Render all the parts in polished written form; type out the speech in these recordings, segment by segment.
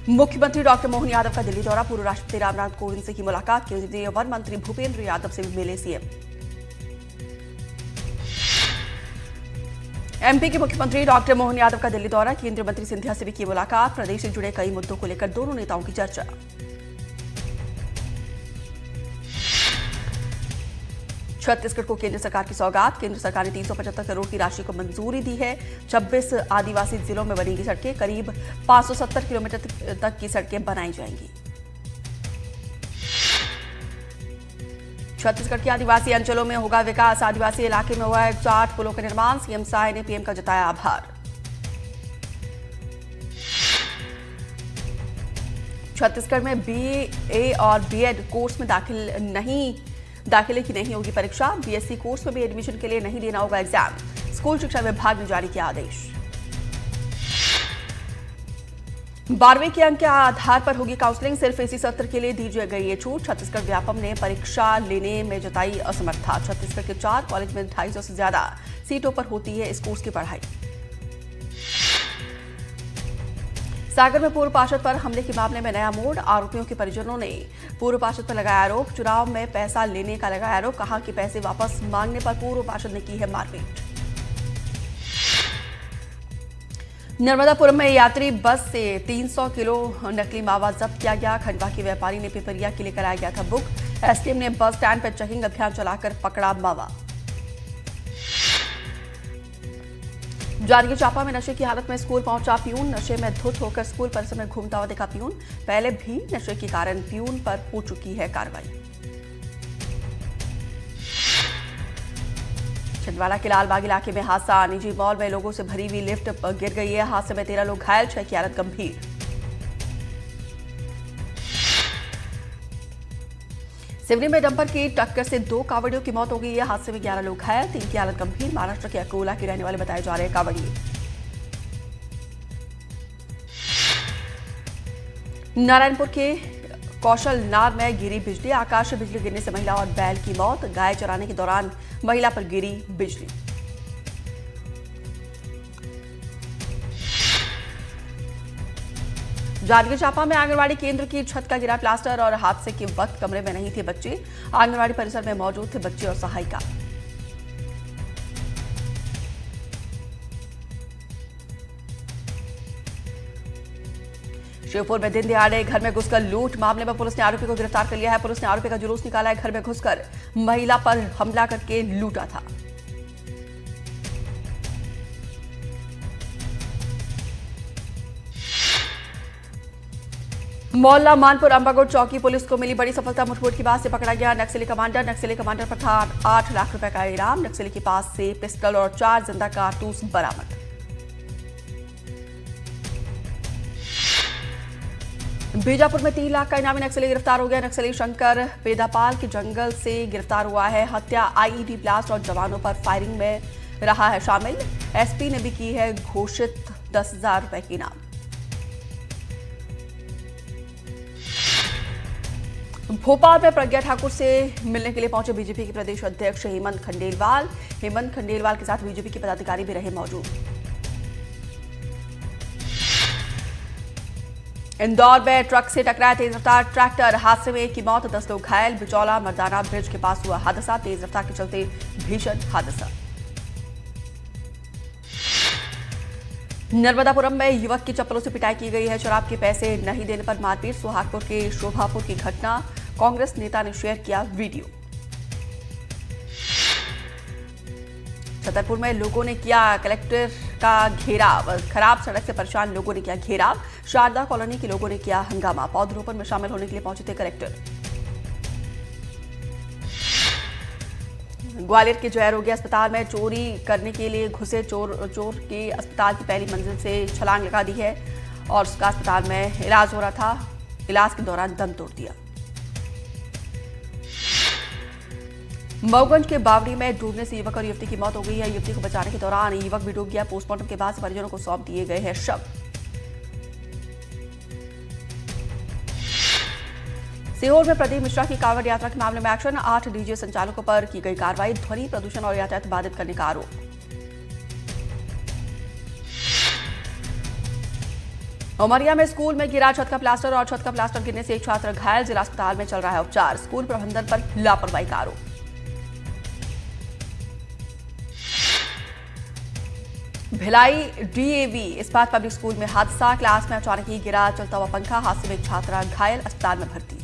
मुख्यमंत्री डॉक्टर मोहन यादव का दिल्ली दौरा, पूर्व राष्ट्रपति रामनाथ कोविंद से की मुलाकात, केंद्रीय वन मंत्री भूपेंद्र यादव से भी मिले सीएम। एमपी के मुख्यमंत्री डॉक्टर मोहन यादव का दिल्ली दौरा, केंद्रीय मंत्री सिंधिया से भी की मुलाकात, प्रदेश से जुड़े कई मुद्दों को लेकर दोनों नेताओं की चर्चा। छत्तीसगढ़ को केंद्र सरकार की सौगात, केंद्र सरकार ने 375 करोड़ की राशि को मंजूरी दी है। 26 आदिवासी जिलों में बनेंगी सड़कें, करीब 570 किलोमीटर तक की सड़कें बनाई जाएंगी। छत्तीसगढ़ के आदिवासी अंचलों में होगा विकास, आदिवासी इलाके में हुआ 108 पुलों का निर्माण, सीएम साय ने पीएम का जताया आभार। छत्तीसगढ़ में बीए और बीएड कोर्स में दाखिले की नहीं होगी परीक्षा, बीएससी कोर्स में भी एडमिशन के लिए नहीं देना होगा एग्जाम, स्कूल शिक्षा विभाग ने जारी किया आदेश। 12वीं के अंक के आधार पर होगी काउंसलिंग, सिर्फ इसी सत्र के लिए दी गई ये छूट। छत्तीसगढ़ व्यापम ने परीक्षा लेने में जताई असमर्थता, छत्तीसगढ़ के 4 कॉलेज में 250 से ज्यादा सीटों पर होती है इस कोर्स की पढ़ाई। सागर में पूर्व पार्षद पर हमले के मामले में नया मोड़, आरोपियों के परिजनों ने पूर्व पार्षद पर लगाया आरोप, चुनाव में पैसा लेने का लगाया आरोप, कहा कि पैसे वापस मांगने पर पूर्व पार्षद ने की है मारपीट। नर्मदापुरम में यात्री बस से 300 किलो नकली मावा जब्त किया गया, खंडवा के व्यापारी ने पिपरिया के लिए कराया गया था बुक, एसडीएम ने बस स्टैंड पर चेकिंग अभियान चलाकर पकड़ा मावा। जांजगीर चांपा में नशे की हालत में स्कूल पहुंचा पियून, नशे में धुत होकर स्कूल परिसर में घूमता हुआ दिखा पियून, पहले भी नशे के कारण पियून पर हो चुकी है कार्रवाई। छिंदवाड़ा के लालबाग इलाके में हादसा, निजी मॉल में लोगों से भरी हुई लिफ्ट गिर गई है, हादसे में 13 लोग घायल, 6 की हालत गंभीर। सिवनी में डंपर की टक्कर से 2 कांवड़ियों की मौत हो गई है, हादसे में 11 लोग घायल, 3 की हालत गंभीर, महाराष्ट्र के अकोला के रहने वाले बताए जा रहे हैं कांवड़िए। नारायणपुर के कौशल नार में गिरी बिजली, आकाश से बिजली गिरने से महिला और बैल की मौत, गाय चराने के दौरान महिला पर गिरी बिजली। जांजगीर चांपा में आंगनवाड़ी केंद्र की छत का गिरा प्लास्टर और हादसे के वक्त कमरे में नहीं थे बच्चे, आंगनवाड़ी परिसर में मौजूद थे बच्चे और सहायिका। शिवपुर में दिन दिहाड़े घर में घुसकर लूट, मामले में पुलिस ने आरोपी को गिरफ्तार कर लिया है, पुलिस ने आरोपी का जुलूस निकाला है, घर में घुसकर महिला पर हमला करके लूटा था। मोहल्ला मानपुर अंबागुड़ चौकी पुलिस को मिली बड़ी सफलता, मुठभेड़ के बाद से पकड़ा गया नक्सली कमांडर पर था 8 लाख रुपए का इनाम, नक्सली के पास से पिस्टल और 4 जिंदा कारतूस बरामद। बीजापुर में 3 लाख का इनामी नक्सली गिरफ्तार हो गया, नक्सली शंकर पेदापाल के जंगल से गिरफ्तार हुआ है, हत्या, आईईडी ब्लास्ट और जवानों पर फायरिंग में रहा है शामिल, एसपी ने भी की है घोषित 10,000 रुपए की इनाम। भोपाल में प्रज्ञा ठाकुर से मिलने के लिए पहुंचे बीजेपी के प्रदेश अध्यक्ष हेमंत खंडेलवाल के साथ बीजेपी के पदाधिकारी भी रहे मौजूद। इंदौर में ट्रक से टकराया तेज रफ्तार ट्रैक्टर, हादसे में 1 की मौत, 10 लोग घायल, बिचौला मर्दाना ब्रिज के पास हुआ हादसा, तेज रफ्तार के चलते भीषण हादसा। नर्मदापुरम में युवक की चप्पलों से पिटाई की गई है, शराब के पैसे नहीं देने पर मारपीट, सुहागपुर के शोभापुर की घटना, कांग्रेस नेता ने शेयर किया वीडियो। छतरपुर में लोगों ने किया कलेक्टर का घेराव, खराब सड़क से परेशान लोगों ने किया घेराव, शारदा कॉलोनी के लोगों ने किया हंगामा, पौधरोपण में शामिल होने के लिए पहुंचे थे कलेक्टर। ग्वालियर के जयरोगी अस्पताल में चोरी करने के लिए घुसे चोर के अस्पताल की पहली मंजिल से छलांग लगा दी है और उसका अस्पताल में इलाज हो रहा था, इलाज के दौरान दम तोड़ दिया। मऊगंज के बावड़ी में डूबने से युवक और युवती की मौत हो गई है, युवती को बचाने के दौरान युवक भी डूब गया, पोस्टमार्टम के बाद परिजनों को सौंप दिए गए हैं शव। सीहोर में प्रदीप मिश्रा की कांवड़ यात्रा के मामले में एक्शन, 8 डीजे संचालकों पर की गई कार्रवाई, ध्वनि प्रदूषण और यातायात बाधित करने का आरोप। उमरिया में स्कूल में गिरा छत का प्लास्टर और छत का प्लास्टर गिरने से एक छात्र घायल, जिला अस्पताल में चल रहा है उपचार। स्कूल प्रबंधन पर लापरवाही का आरोप। भिलाई डीएवी इस्पात पब्लिक स्कूल में हादसा, क्लास में अचानक ही गिरा चलता हुआ पंखा, हादसे में एक छात्रा घायल, अस्पताल में भर्ती।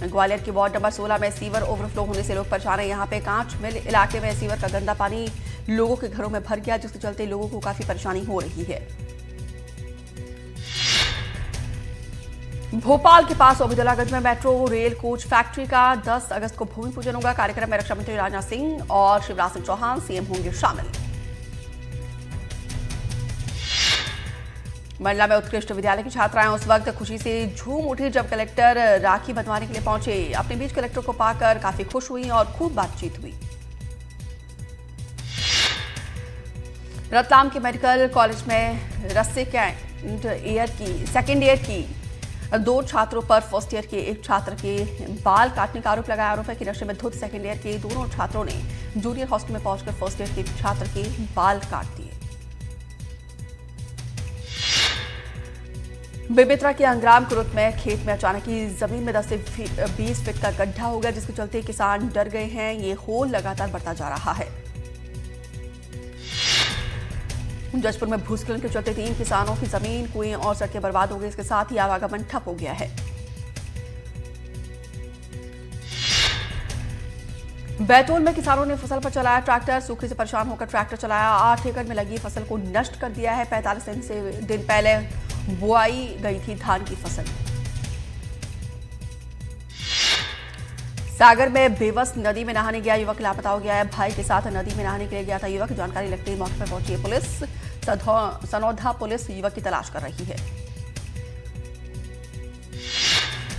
ग्वालियर की वार्ड नंबर 16 में सीवर ओवरफ्लो होने से लोग परेशान हैं। यहां पे कांच मिल इलाके में सीवर का गंदा पानी लोगों के घरों में भर गया, जिसके चलते लोगों को काफी परेशानी हो रही है। भोपाल के पास ओबेदुल्लागंज में मेट्रो रेल कोच फैक्ट्री का 10 अगस्त को भूमि पूजन होगा। कार्यक्रम में रक्षा मंत्री राजनाथ सिंह और शिवराज सिंह चौहान सीएम होंगे शामिल। मंडला में उत्कृष्ट विद्यालय की छात्राएं उस वक्त खुशी से झूम उठी जब कलेक्टर राखी बंधवाने के लिए पहुंचे। अपने बीच कलेक्टर को पाकर काफी खुश हुई और खूब बातचीत हुई। रतलाम के मेडिकल कॉलेज में सेकेंड ईयर की 2 छात्रों पर फर्स्ट ईयर के एक छात्र के बाल काटने का आरोप लगाया। आरोप है कि नशे में धुत सेकेंड ईयर के दोनों छात्रों ने जूनियर हॉस्टल में पहुंचकर फर्स्ट ईयर के छात्र के बाल काट दिए। बेमेतरा के अंग्राम कुरुत में खेत में अचानक ही जमीन में 10 से 20 फीट का गड्ढा हो गया, जिसके चलते किसान डर गए हैं। ये होल लगातार बढ़ता जा रहा है। जजपुर में भूस्खलन के चलते 3 किसानों की जमीन, कुएं और सड़कें बर्बाद हो गई। इसके साथ ही आवागमन ठप हो गया है। बैतूल में किसानों ने फसल पर चलाया ट्रैक्टर, सूखे से परेशान होकर ट्रैक्टर चलाया। 8 एकड़ में लगी फसल को नष्ट कर दिया है। 45 दिन पहले बुआई गई थी धान की फसल। सागर में बेबस नदी में नहाने गया युवक लापता हो गया है। भाई के साथ नदी में नहाने के लिए गया था युवक। जानकारी लगते ही मौके पर पहुंची पुलिस। सनौधा पुलिस युवक की तलाश कर रही है।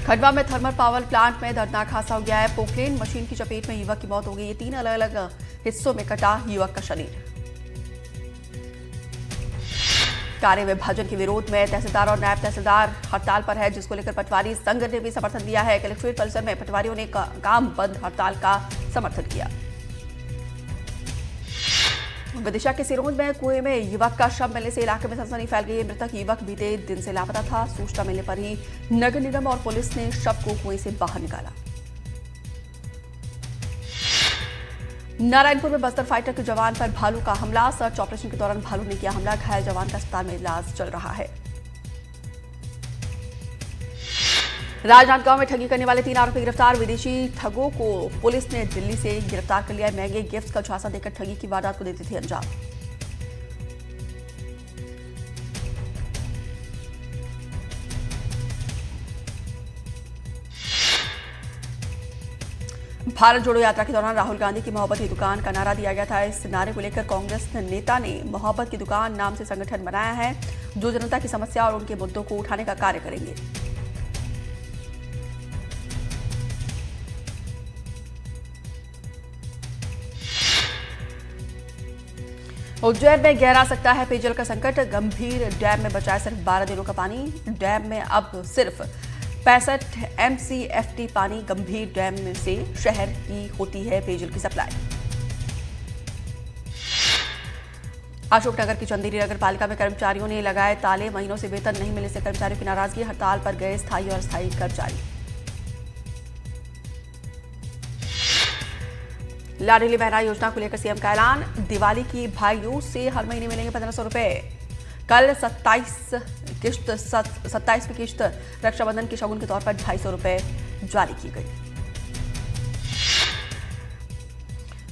खंडवा में थर्मल पावर प्लांट में दर्दनाक हादसा हो गया है। पोकलेन मशीन की चपेट में युवक की मौत हो गई। ये 3 अलग अलग हिस्सों में कटा युवक का शरीर। कार्य विभाजन के विरोध में तहसीलदार और नायब तहसीलदार हड़ताल पर है, जिसको लेकर पटवारी संघ ने भी समर्थन दिया है। कलेक्ट्रेट परिसर में पटवारियों ने काम बंद हड़ताल का समर्थन किया। विदिशा के सिरोंज में कुएं में युवक का शव मिलने से इलाके में सनसनी फैल गई है। मृतक युवक बीते दिन से लापता था। सूचना मिलने पर ही नगर निगम और पुलिस ने शव को कुएं से बाहर निकाला। नारायणपुर में बस्तर फाइटर के जवान पर भालू का हमला। सर्च ऑपरेशन के दौरान भालू ने किया हमला। घायल जवान का अस्पताल में इलाज चल रहा है। राजनांदगांव में ठगी करने वाले 3 आरोपी गिरफ्तार। विदेशी ठगों को पुलिस ने दिल्ली से गिरफ्तार कर लिया। महंगे गिफ्ट का झांसा देकर ठगी की वारदात को देती थी अंजाम। भारत जोड़ो यात्रा के दौरान राहुल गांधी की मोहब्बत की दुकान का नारा दिया गया था। इस नारे को लेकर कांग्रेस नेता ने मोहब्बत की दुकान नाम से संगठन बनाया है, जो जनता की समस्या और उनके मुद्दों को उठाने का कार्य करेंगे। उज्जैन में गहरा सकता है पेयजल का संकट। गंभीर डैम में बचा है सिर्फ 12 दिनों का पानी। डैम में अब सिर्फ 65 MCFT पानी। गंभीर डैम से शहर की होती है पेयजल की सप्लाई। अशोकनगर की चंदेरी नगर पालिका में कर्मचारियों ने लगाए ताले। महीनों से वेतन नहीं मिलने से कर्मचारियों की नाराजगी। हड़ताल पर गए स्थायी और अस्थायी कर्मचारी। लाडली बहना योजना को लेकर सीएम का ऐलान। दिवाली की भाई दूज से हर महीने मिलेंगे 1500 रुपए। कल 27वीं किश्त रक्षाबंधन की शगुन के तौर पर 250 रुपए जारी की गई।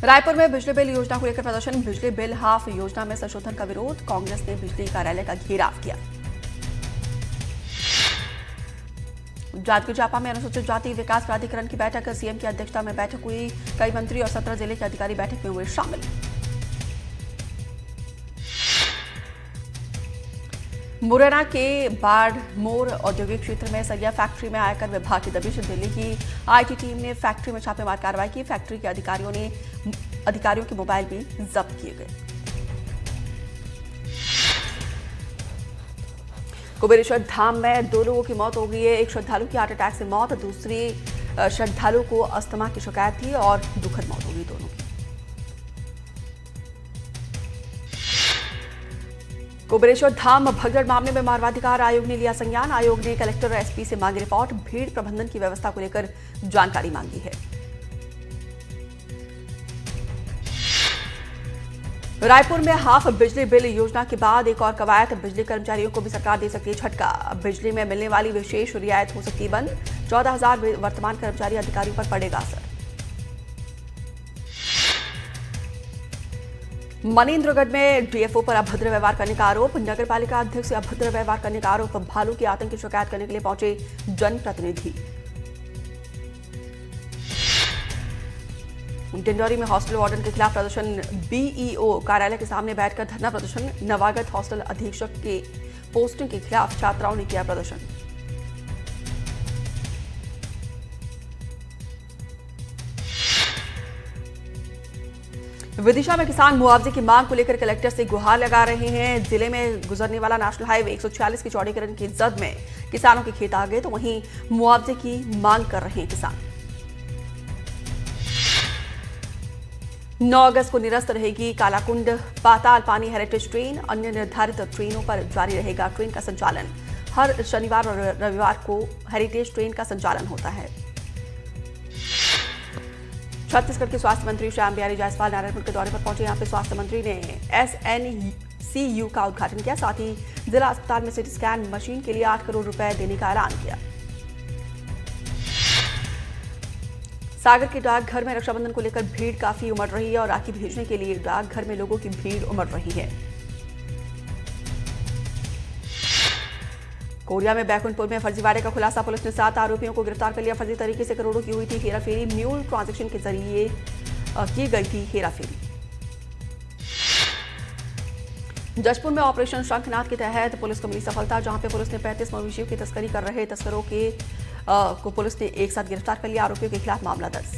रायपुर में बिजली बिल योजना को लेकर प्रदर्शन। बिजली बिल हाफ योजना में संशोधन का विरोध। कांग्रेस ने बिजली कार्यालय का घेराव किया। जांजगीर चांपा में अनुसूचित जाति विकास प्राधिकरण की बैठक। सीएम की अध्यक्षता में बैठक हुई। कई मंत्री और 17 जिले के अधिकारी बैठक में हुए शामिल। मुरैना के बाड़मोर औद्योगिक क्षेत्र में सरिया फैक्ट्री में आयकर विभाग की दबिश। दिल्ली की आईटी टीम ने फैक्ट्री में छापेमार कार्रवाई की। फैक्ट्री के अधिकारियों के मोबाइल भी जब्त किए गए। कुबेरेश्वर धाम में 2 लोगों की मौत हो गई है। एक श्रद्धालु की हार्ट अटैक से मौत, दूसरी श्रद्धालु को अस्थमा की शिकायत थी और दुखद मौत हो गई दोनों की। कुबेरेश्वर धाम भगदड़ मामले में मानवाधिकार आयोग ने लिया संज्ञान। आयोग ने कलेक्टर और एसपी से मांगी रिपोर्ट। भीड़ प्रबंधन की व्यवस्था को लेकर जानकारी मांगी है। रायपुर में हाफ बिजली बिल योजना के बाद एक और कवायद। बिजली कर्मचारियों को भी सरकार दे सकती है झटका। बिजली में मिलने वाली विशेष रियायत हो सकती है बंद। 14,000 वर्तमान कर्मचारी अधिकारियों पर पड़ेगा असर। मनेन्द्रगढ़ में डीएफओ पर अभद्र व्यवहार करने का आरोप। नगर पालिका अध्यक्ष से अभद्र व्यवहार करने का आरोप। भालू की आतंक की शिकायत करने के लिए पहुंचे जनप्रतिनिधि। डिंडौरी में हॉस्टल वार्डन के खिलाफ प्रदर्शन। बीईओ कार्यालय के सामने बैठकर धरना प्रदर्शन। नवागत हॉस्टल अधीक्षक के पोस्टिंग के खिलाफ छात्राओं ने किया प्रदर्शन। विदिशा में किसान मुआवजे की मांग को लेकर कलेक्टर से गुहार लगा रहे हैं। जिले में गुजरने वाला नेशनल हाईवे 146 की चौड़ीकरण की जद में किसानों के खेत आ गए, तो वहीं मुआवजे की मांग कर रहे हैं किसान। 9 अगस्त को निरस्त रहेगी कालाकुंड पाताल पानी हेरिटेज ट्रेन। अन्य निर्धारित ट्रेनों पर जारी रहेगा ट्रेन का संचालन। हर शनिवार और रविवार को हेरिटेज ट्रेन का संचालन होता है। छत्तीसगढ़ के स्वास्थ्य मंत्री श्याम बिहारी जायसवाल नारायणपुर के दौरे पर पहुंचे। यहां पे स्वास्थ्य मंत्री ने SNCU का उद्घाटन किया। साथ ही जिला अस्पताल में सिटी स्कैन मशीन के लिए 8 करोड़ रुपए देने का ऐलान किया। सागर के डाकघर में रक्षाबंधन को लेकर भीड़ काफी उमड़ रही है और राखी भेजने के लिए डाकघर में लोगों की भीड़ उमड़ रही है। कोरिया में बैकुंठपुर में फर्जीवाड़े का खुलासा। पुलिस ने 7 आरोपियों को गिरफ्तार कर लिया। फर्जी तरीके से करोड़ों की हुई थी हेराफेरी। म्यूल ट्रांजैक्शन के जरिए की गई थी हेराफेरी। जशपुर में ऑपरेशन शंखनाद के तहत पुलिस को मिली सफलता, जहां पे पुलिस ने 35 मवेशियों की तस्करी कर रहे तस्करों को पुलिस ने एक साथ गिरफ्तार कर लिया। आरोपियों के खिलाफ मामला दर्ज।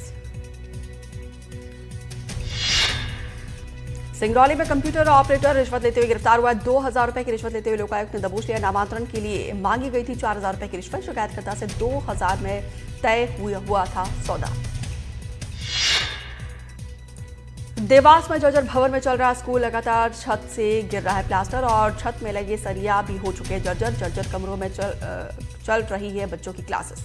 सिंगरौली में कंप्यूटर ऑपरेटर रिश्वत लेते हुए गिरफ्तार हुआ। 2,000 रुपए की रिश्वत लेते हुए लोकायुक्त ने दबोच लिया। नामांतरण के लिए मांगी गई थी 4,000 रुपए की रिश्वत। शिकायतकर्ता से 2,000 में तय हुआ था सौदा। देवास में जर्जर भवन में चल रहा स्कूल। लगातार छत से गिर रहा है प्लास्टर और छत में लगे सरिया भी हो चुके हैं जर्जर। जर्जर कमरों में चल रही है बच्चों की क्लासेस।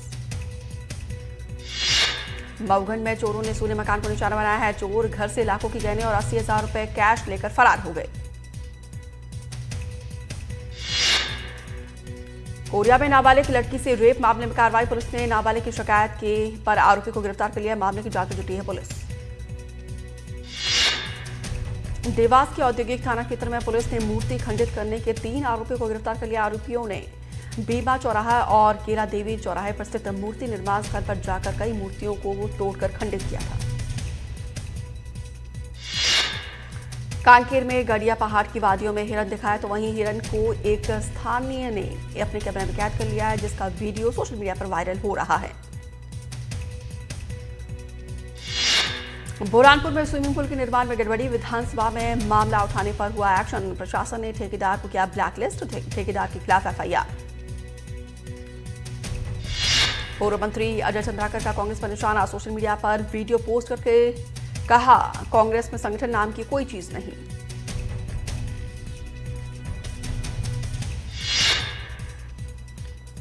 मऊगंज में चोरों ने सूने मकान को निशाना बनाया है। चोर घर से लाखों की गहने और 80,000 रुपए कैश लेकर फरार हो गए। कोरिया में नाबालिग लड़की से रेप मामले में कार्रवाई। पुलिस ने नाबालिग की शिकायत पर आरोपी को गिरफ्तार कर लिया। मामले की जांच में जुटी है पुलिस। देवास के औद्योगिक थाना क्षेत्र में पुलिस ने मूर्ति खंडित करने के 3 आरोपियों को गिरफ्तार कर लिया। आरोपियों ने बीमा चौराहा और केला देवी चौराहे पर स्थित मूर्ति निर्माण स्थल पर जाकर कई मूर्तियों को तोड़कर खंडित किया था। कांकेर में गड़िया पहाड़ की वादियों में हिरन दिखाया, तो वहीं हिरन को एक स्थानीय ने अपने कैमरे में कैद कर लिया है, जिसका वीडियो सोशल मीडिया पर वायरल हो रहा है। बुरहानपुर में स्विमिंग पूल के निर्माण में गड़बड़ी। विधानसभा में मामला उठाने पर हुआ एक्शन। प्रशासन ने ठेकेदार को किया ब्लैकलिस्ट। ठेकेदार के खिलाफ FIR। पूर्व मंत्री अजय चंद्राकर का कांग्रेस पर निशाना। सोशल मीडिया पर वीडियो पोस्ट करके कहा, कांग्रेस में संगठन नाम की कोई चीज नहीं।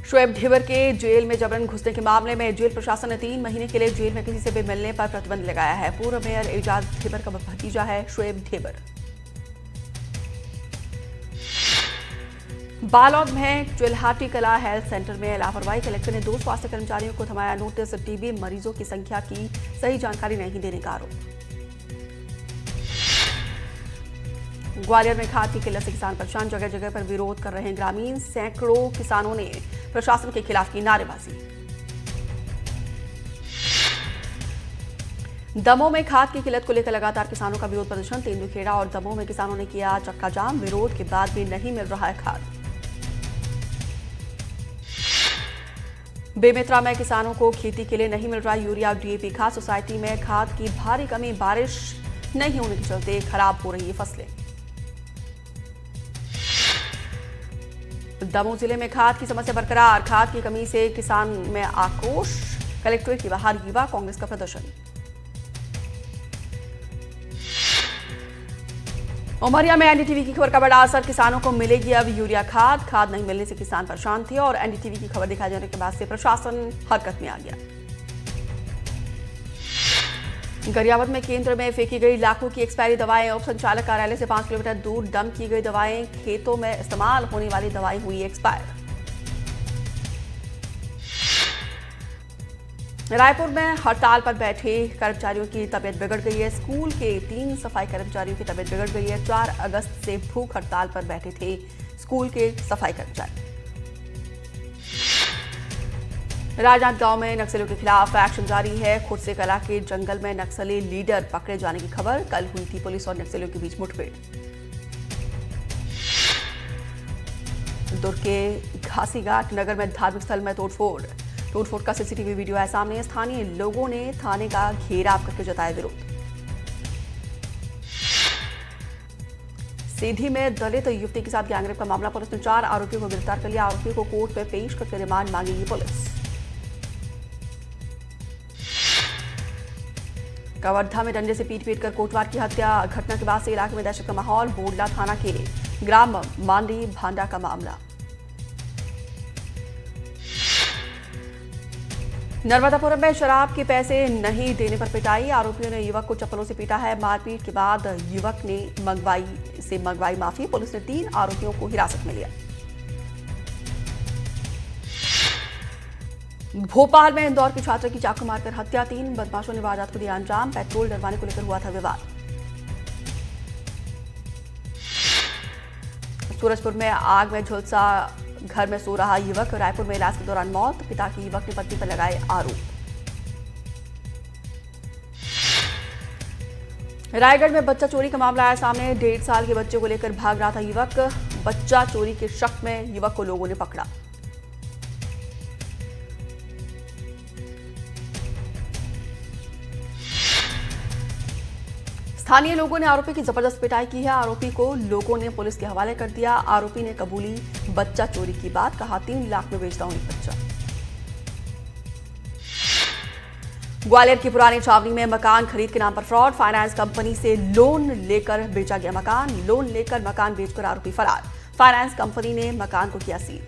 शोएब ढेबर के जेल में जबरन घुसने के मामले में जेल प्रशासन ने 3 महीने के लिए जेल में किसी से भी मिलने पर प्रतिबंध लगाया है। पूर्व मेयर एजाज ढेबर का भतीजा है शोएब ढेबर। बालोद में चिल्हाटी कला हेल्थ सेंटर में लापरवाही। कलेक्टर ने 2 स्वास्थ्य कर्मचारियों को थमाया नोटिस। टीबी मरीजों की संख्या की सही जानकारी नहीं देने का आरोप। ग्वालियर में खाद की किल्लत से किसान परेशान। जगह जगह पर विरोध कर रहे हैं ग्रामीण। सैकड़ों किसानों ने प्रशासन के खिलाफ की नारेबाजी। दमोह में खाद की किल्लत को लेकर लगातार किसानों का विरोध प्रदर्शन। तेंदुखेड़ा और दमोह में किसानों ने किया चक्का जाम। विरोध के बाद भी नहीं मिल रहा है खाद। बेमेतरा में किसानों को खेती के लिए नहीं मिल रहा यूरिया और DAP खाद। सोसाइटी में खाद की भारी कमी। बारिश नहीं होने के चलते खराब हो रही है फसलें। दमोह जिले में खाद की समस्या बरकरार। खाद की कमी से किसान में आक्रोश। कलेक्ट्रेट के बाहर युवा कांग्रेस का प्रदर्शन। उमरिया में एनडीटीवी की खबर का बड़ा असर, किसानों को मिलेगी अब यूरिया खाद नहीं मिलने से किसान परेशान थे और एनडीटीवी की खबर दिखाए जाने के बाद से प्रशासन हरकत में आ गया। गरियाबंद में केंद्र में फेंकी गई लाखों की एक्सपायरी दवाएं, उप संचालक कार्यालय से 5 किलोमीटर दूर डंप की गई दवाएं, खेतों में इस्तेमाल होने वाली दवाएं हुई एक्सपायर। रायपुर में हड़ताल पर बैठे कर्मचारियों की तबीयत बिगड़ गई है। स्कूल के 3 सफाई कर्मचारियों की तबीयत बिगड़ गई है। 4 अगस्त से भूख हड़ताल पर बैठे थे स्कूल के सफाई कर्मचारी। राजनांदगांव में नक्सलियों के खिलाफ एक्शन जारी है। खुर्से कला के जंगल में नक्सली लीडर पकड़े जाने की खबर, कल हुई थी पुलिस और नक्सलियों के बीच मुठभेड़। दुर्ग के घासीघाट नगर में धार्मिक स्थल में तोड़फोड़ का सीसीटीवी वीडियो है सामने। स्थानीय लोगों ने थाने का घेराव करके जताया विरोध। सीधी में दलित युवती के साथ गैंगरेप का मामला, पुलिस ने 4 आरोपियों को गिरफ्तार कर लिया। आरोपियों को कोर्ट में पेश करके रिमांड मांगेगी पुलिस। कवर्धा में डंडे से पीट कर कोटवार की हत्या, घटना के बाद से इलाके में दहशत का माहौल। बोडला थाना के ग्राम मांडी भांडा का मामला। नर्मदापुरम में शराब के पैसे नहीं देने पर पिटाई, आरोपियों ने युवक को चप्पलों से पीटा है। मारपीट के बाद युवक ने मंगवाई माफी, पुलिस ने 3 आरोपियों को हिरासत में लिया। भोपाल में इंदौर की छात्रा की चाकू मारकर हत्या, 3 बदमाशों ने वारदात को दिया अंजाम। पेट्रोल डलवाने को लेकर हुआ था विवाद। सूरजपुर में आग में झुलसा घर में सो रहा युवक, रायपुर में इलाज के दौरान मौत, पिता की युवक ने पत्नी पर लगाए आरोप। रायगढ़ में बच्चा चोरी का मामला आया सामने। 1.5 साल के बच्चे को लेकर भाग रहा था युवक, बच्चा चोरी के शक में युवक को लोगों ने पकड़ा। स्थानीय लोगों ने आरोपी की जबरदस्त पिटाई की है। आरोपी को लोगों ने पुलिस के हवाले कर दिया। आरोपी ने कबूली बच्चा चोरी की बात, कहा 3 लाख में बेचता हूं एक बच्चा। ग्वालियर की पुरानी छावनी में मकान खरीद के नाम पर फ्रॉड, फाइनेंस कंपनी से लोन लेकर बेचा गया मकान। लोन लेकर मकान बेचकर आरोपी फरार, फाइनेंस कंपनी ने मकान को किया सील।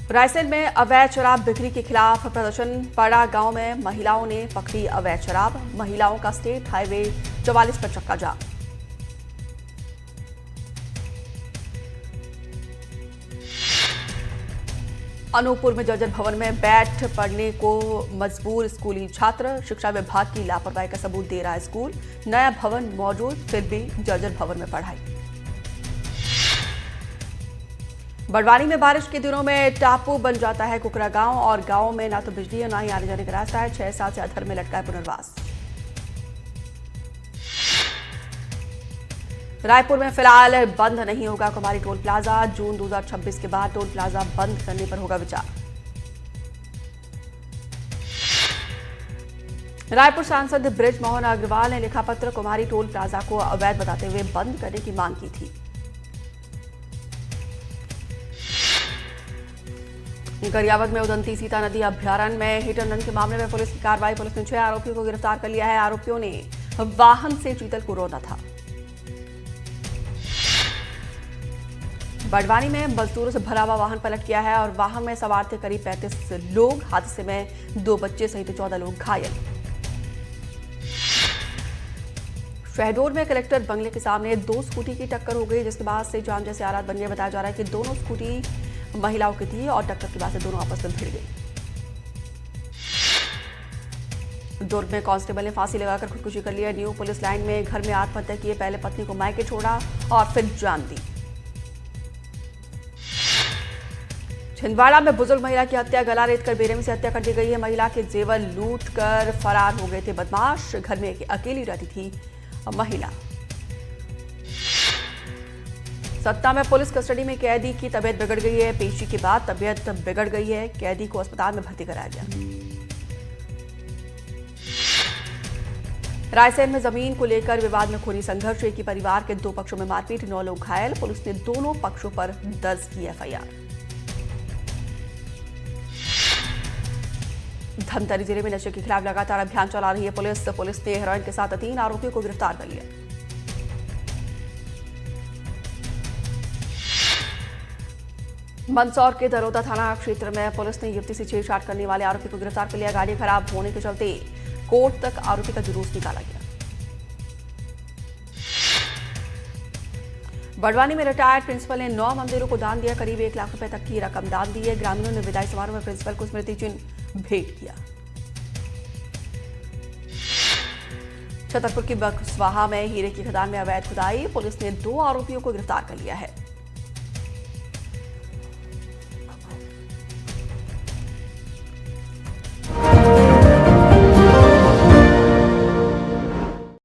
रायसेन में अवैध शराब बिक्री के खिलाफ प्रदर्शन, पाड़ा गांव में महिलाओं ने पकड़ी अवैध शराब, महिलाओं का स्टेट हाईवे 44 पर चक्का जाम। अनूपपुर में जर्जर भवन में बैठ पढ़ने को मजबूर स्कूली छात्र, शिक्षा विभाग की लापरवाही का सबूत दे रहा है स्कूल। नया भवन मौजूद फिर भी जर्जर भवन में पढ़ाई। बड़वानी में बारिश के दिनों में टापू बन जाता है कुकरा गांव, और गांव में ना तो बिजली है ना ही आने जाने का रास्ता है। 6 साल से अधर में लटका है पुनर्वास। रायपुर में फिलहाल बंद नहीं होगा कुमारी टोल प्लाजा, जून 2026 के बाद टोल प्लाजा बंद करने पर होगा विचार। रायपुर सांसद बृज मोहन अग्रवाल ने लिखा पत्र, कुमारी टोल प्लाजा को अवैध बताते हुए बंद करने की मांग की थी। गरियाबंद में उदंती सीता नदी अभयारण्य में हिट एंड रन के मामले में पुलिस की कार्रवाई, पुलिस ने 6 आरोपियों को गिरफ्तार कर लिया है। आरोपियों ने वाहन से चीतल को रौंदा था। बड़वानी में मजदूरों से भरा हुआ वाहन पलट गया है और वाहन में सवार थे करीब 35 लोग। हादसे में 2 बच्चे सहित 14 लोग घायल। शहडोल में कलेक्टर बंगले के सामने 2 स्कूटी की टक्कर हो गई, जिसके बाद से जाम जैसे हालात बन गए। बताया जा रहा है कि दोनों स्कूटी महिलाओं की थी और टक्कर के बाद से दोनों आपस में भिड़ गई। दुर्ग में कांस्टेबल ने फांसी लगाकर खुदकुशी कर लिया। न्यू पुलिस लाइन में घर में आत्महत्या किए, पहले पत्नी को मायके छोड़ा और फिर जान दी। छिंदवाड़ा में बुजुर्ग महिला की हत्या, गला रेतकर बेरहमी से हत्या कर दी गई है। महिला के जेवर लूट कर फरार हो गए थे बदमाश। घर में अकेली रहती थी महिला। सत्ता में पुलिस कस्टडी में कैदी की तबीयत बिगड़ गई है। पेशी के बाद तबीयत बिगड़ गई है, कैदी को अस्पताल में भर्ती कराया गया। रायसेन में जमीन को लेकर विवाद में खूनी संघर्ष, एक ही परिवार के 2 पक्षों में मारपीट, 9 लोग घायल। पुलिस ने दोनों पक्षों पर दर्ज की एफआईआर। धमतरी जिले में नशे के खिलाफ लगातार अभियान चला रही है पुलिस ने हेरोइन के साथ 3 आरोपियों को गिरफ्तार कर लिया। मंदसौर के दरोदा थाना क्षेत्र में पुलिस ने युवती से छेड़छाड़ करने वाले आरोपी को गिरफ्तार कर लिया। गाड़ी खराब होने के चलते कोर्ट तक आरोपी का जुलूस निकाला गया। बड़वानी में रिटायर्ड प्रिंसिपल ने 9 मंदिरों को दान दिया। करीब 1 लाख रुपए तक की रकम दान दी है। ग्रामीणों ने विदाई समारोह में प्रिंसिपल को स्मृति चिन्ह भेंट किया। छतरपुर की बक्सवाहा में हीरे की खदान में अवैध खुदाई, पुलिस ने 2 आरोपियों को गिरफ्तार कर लिया है।